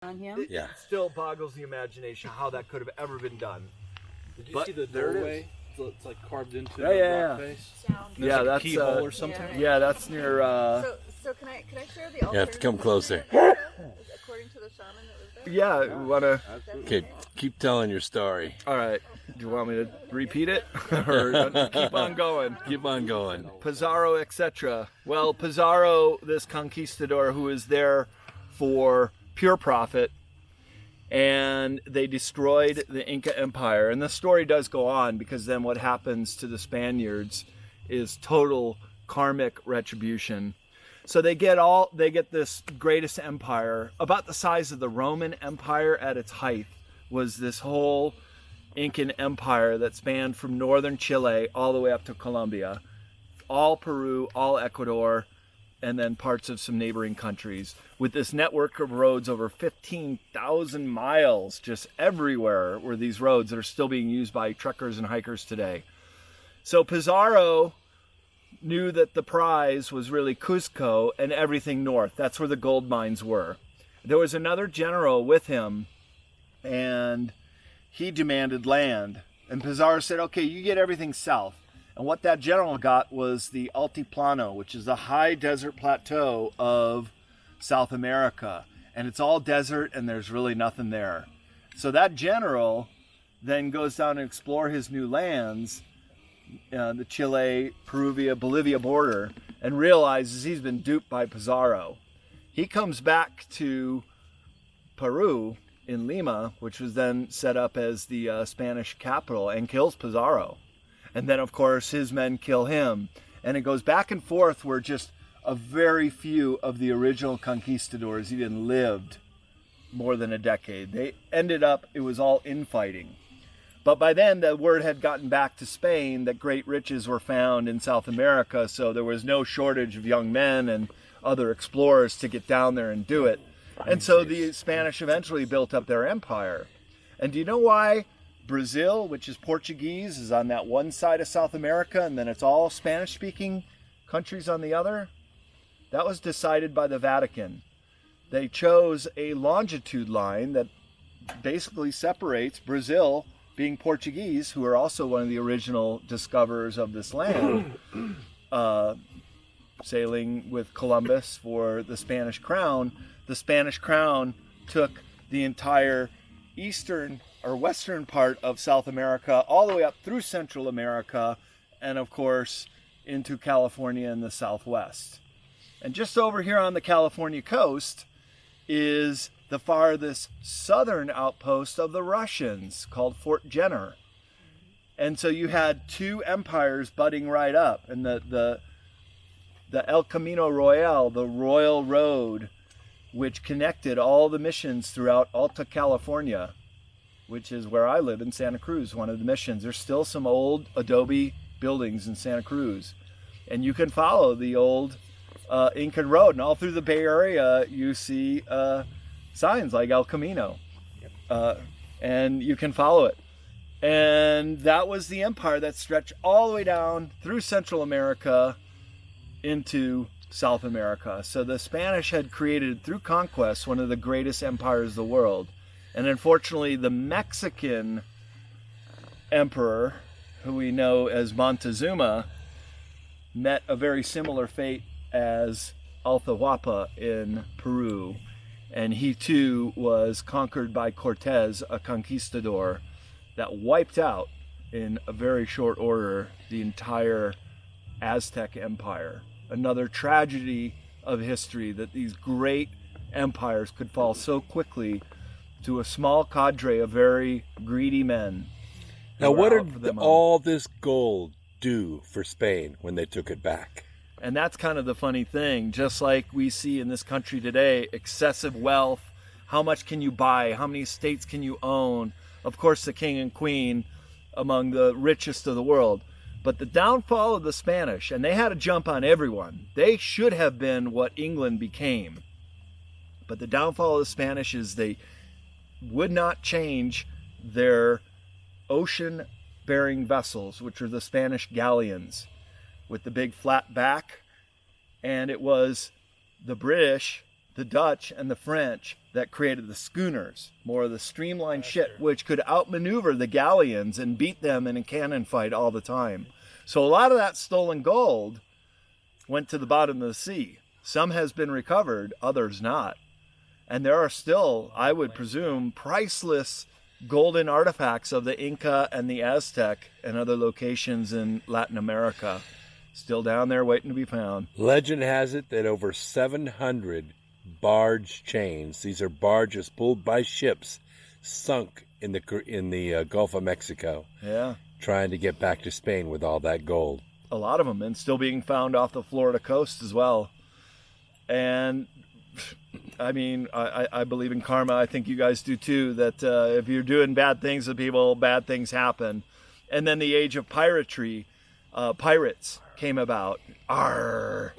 On him? Yeah. It still boggles the imagination how that could have ever been done. Did you But see the there it doorway? It's like carved into Yeah, the yeah, rock yeah. face. Yeah, Like that's a keyhole or something. Yeah, that's near. So can I share the You have to come closer. According to the shaman that was there? Yeah, you wanna? Okay, keep telling your story. All right. Do you want me to repeat it or keep on going? Keep on going. Pizarro, etc. Well, Pizarro, this conquistador who is there for pure profit, and they destroyed the Inca Empire. And the story does go on, because then what happens to the Spaniards is total karmic retribution. So they get this greatest empire, about the size of the Roman Empire at its height, was this whole Incan Empire that spanned from northern Chile all the way up to Colombia, all Peru, all Ecuador, and then parts of some neighboring countries, with this network of roads over 15,000 miles just everywhere were these roads that are still being used by truckers and hikers today. So Pizarro knew that the prize was really Cuzco and everything north. That's where the gold mines were. There was another general with him, and he demanded land. And Pizarro said, okay, you get everything south. And what that general got was the Altiplano, which is the high desert plateau of South America. And it's all desert, and there's really nothing there. So that general then goes down and explore his new lands, the Chile, Peru, Bolivia border, and realizes he's been duped by Pizarro. He comes back to Peru in Lima, which was then set up as the Spanish capital, and kills Pizarro. And then, of course, his men kill him. And it goes back and forth where just a very few of the original conquistadors even lived more than a decade. They ended up, it was all infighting. But by then, the word had gotten back to Spain that great riches were found in South America, so there was no shortage of young men and other explorers to get down there and do it. And so the Spanish eventually built up their empire. And do you know why Brazil, which is Portuguese, is on that one side of South America, and then it's all Spanish-speaking countries on the other? That was decided by the Vatican. They chose a longitude line that basically separates Brazil, being Portuguese, who are also one of the original discoverers of this land, sailing with Columbus for the Spanish crown. The Spanish crown took the entire eastern or western part of South America all the way up through Central America, and of course into California in the Southwest. And just over here on the California coast is the farthest southern outpost of the Russians, called Fort Jenner. And so you had two empires butting right up, and the El Camino Royal, the Royal Road, which connected all the missions throughout Alta California, which is where I live in Santa Cruz, one of the missions. There's still some old adobe buildings in Santa Cruz, and you can follow the old Incan Road, and all through the Bay Area you see signs like El Camino, and you can follow it. And that was the empire that stretched all the way down through Central America into South America. So the Spanish had created, through conquest, one of the greatest empires of the world. And unfortunately, the Mexican emperor, who we know as Montezuma, met a very similar fate as Atahualpa in Peru. And he too was conquered by Cortez, a conquistador that wiped out in a very short order the entire Aztec Empire. Another tragedy of history, that these great empires could fall so quickly to a small cadre of very greedy men. Now, what did all this gold do for Spain when they took it back? And that's kind of the funny thing. Just like we see in this country today, excessive wealth. How much can you buy? How many estates can you own? Of course, the king and queen among the richest of the world. But the downfall of the Spanish, and they had a jump on everyone. They should have been what England became. But the downfall of the Spanish is they would not change their ocean-bearing vessels, which are the Spanish galleons, with the big flat back. And it was the British, the Dutch, and the French that created the schooners, more of the streamlined ship, which could outmaneuver the galleons and beat them in a cannon fight all the time. So a lot of that stolen gold went to the bottom of the sea. Some has been recovered, others not. And there are still, I would presume, priceless golden artifacts of the Inca and the Aztec and other locations in Latin America. Still down there waiting to be found. Legend has it that over 700 barge chains, these are barges pulled by ships, sunk in the Gulf of Mexico. Yeah. Trying to get back to Spain with all that gold. A lot of them, and still being found off the Florida coast as well. And I mean, I believe in karma. I think you guys do too, that if you're doing bad things to people, bad things happen. And then the age of piratry, pirates came about. Arr.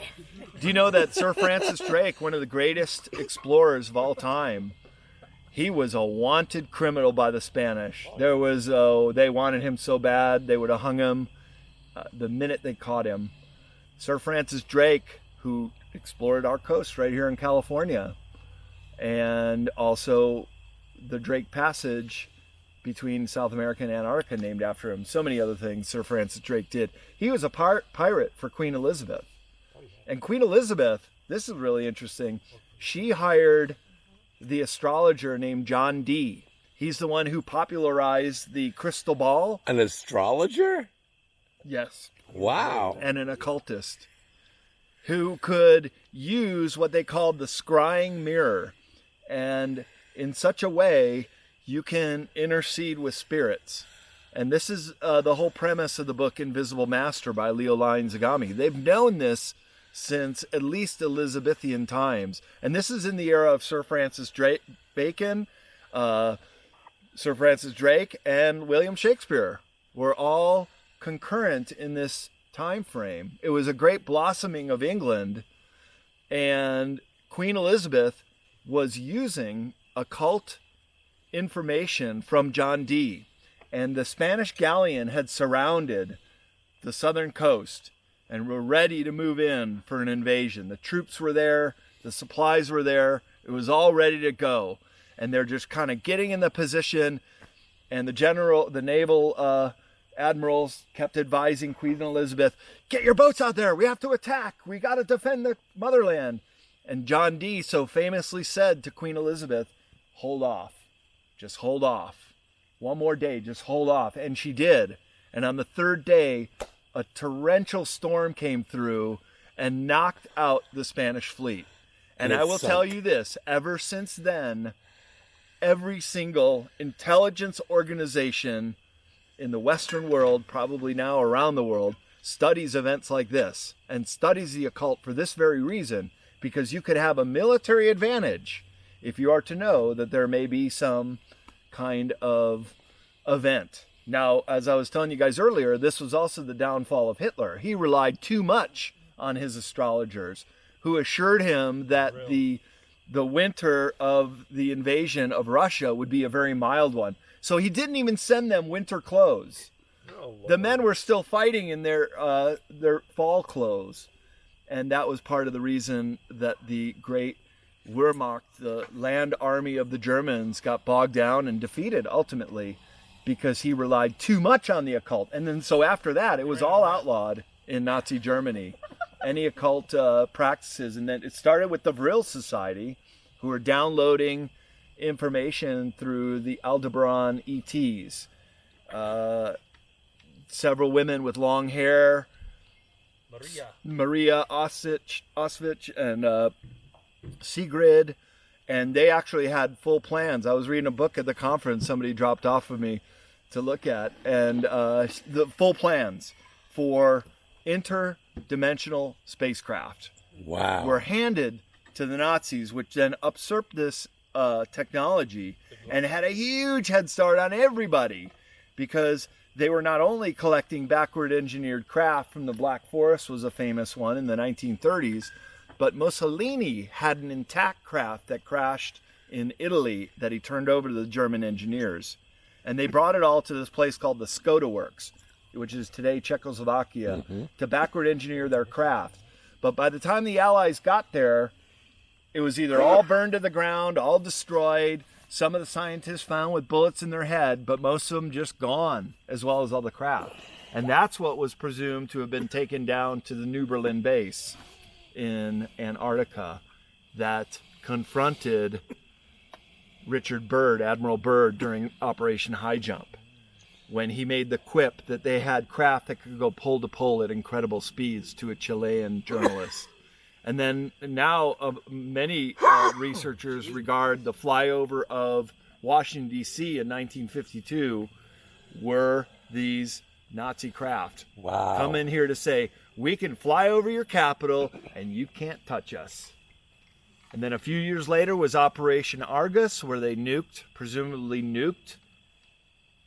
Do you know that Sir Francis Drake, one of the greatest explorers of all time, he was a wanted criminal by the Spanish. There was, they wanted him so bad, they would have hung him the minute they caught him. Sir Francis Drake, who explored our coast right here in California, and also the Drake Passage between South America and Antarctica, named after him. So many other things Sir Francis Drake did. He was a pirate for Queen Elizabeth. And Queen Elizabeth, this is really interesting, she hired the astrologer named John Dee. He's the one who popularized the crystal ball. An astrologer? Yes. Wow. And an occultist who could use what they called the scrying mirror. And in such a way, you can intercede with spirits. And this is the whole premise of the book Invisible Master by Leo Zagami. They've known this since at least Elizabethan times. And this is in the era of Sir Francis Bacon, Sir Francis Drake, and William Shakespeare were all concurrent in this time frame. It was a great blossoming of England, and Queen Elizabeth was using occult information from John Dee. And the Spanish galleon had surrounded the southern coast and were ready to move in for an invasion. The troops were there, the supplies were there, it was all ready to go. And they're just kind of getting in the position, and the naval admirals kept advising Queen Elizabeth, get your boats out there, we have to attack, we got to defend the motherland. And John Dee so famously said to Queen Elizabeth, hold off, just hold off. One more day, just hold off. And she did. And on the third day, a torrential storm came through and knocked out the Spanish fleet. And I will tell you this, ever since then, every single intelligence organization in the Western world, probably now around the world, studies events like this and studies the occult for this very reason, because you could have a military advantage if you are to know that there may be some kind of event. Now, as I was telling you guys earlier, this was also the downfall of Hitler. He relied too much on his astrologers, who assured him that the winter of the invasion of Russia would be a very mild one. So he didn't even send them winter clothes. The men were still fighting in their fall clothes. And that was part of the reason that the great Wehrmacht, the land army of the Germans, got bogged down and defeated ultimately, because he relied too much on the occult. And then so after that, it was all outlawed in Nazi Germany, any occult practices. And then it started with the Vril Society, who were downloading information through the Aldebaran ETs. Several women with long hair, Maria Osvich and Sigrid, and they actually had full plans. I was reading a book at the conference somebody dropped off of me to look at, and the full plans for interdimensional spacecraft were handed to the Nazis, which then usurped this technology and had a huge head start on everybody, because they were not only collecting backward engineered craft from the Black Forest, was a famous one in the 1930s, but Mussolini had an intact craft that crashed in Italy that he turned over to the German engineers. And they brought it all to this place called the Skoda Works, which is today Czechoslovakia, to backward engineer their craft. But by the time the Allies got there, it was either all burned to the ground, all destroyed. Some of the scientists found with bullets in their head, but most of them just gone, as well as all the craft. And that's what was presumed to have been taken down to the New Berlin base in Antarctica that confronted Richard Byrd, Admiral Byrd, during Operation High Jump, when he made the quip that they had craft that could go pole to pole at incredible speeds to a Chilean journalist. And then now many researchers regard the flyover of Washington, D.C. in 1952 were these Nazi craft. Wow. Come in here to say, we can fly over your capital and you can't touch us. And then a few years later was Operation Argus, where they presumably nuked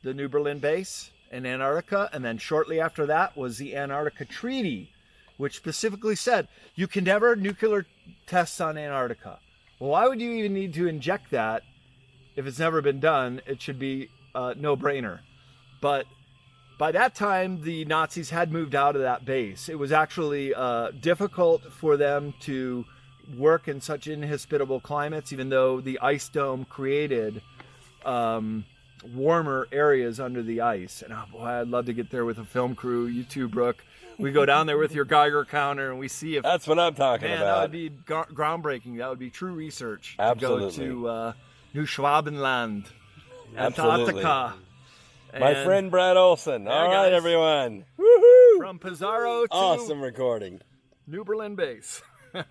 the New Berlin base in Antarctica. And then shortly after that was the Antarctica Treaty, which specifically said you can never nuclear tests on Antarctica. Well, why would you even need to inject that if it's never been done? It should be a no-brainer. But by that time, the Nazis had moved out of that base. It was actually difficult for them to work in such inhospitable climates, even though the ice dome created warmer areas under the ice. And oh boy, I'd love to get there with a film crew. You too, Brooke. We go down there with your Geiger counter and we see if... That's what I'm talking man, about. that would be groundbreaking. That would be true research. Absolutely. To go to New Schwabenland, Absolutely. Antarctica. My And friend Brad Olsen. All right, guys. everyone. Woohoo! from Pizarro to Awesome recording. New Berlin base.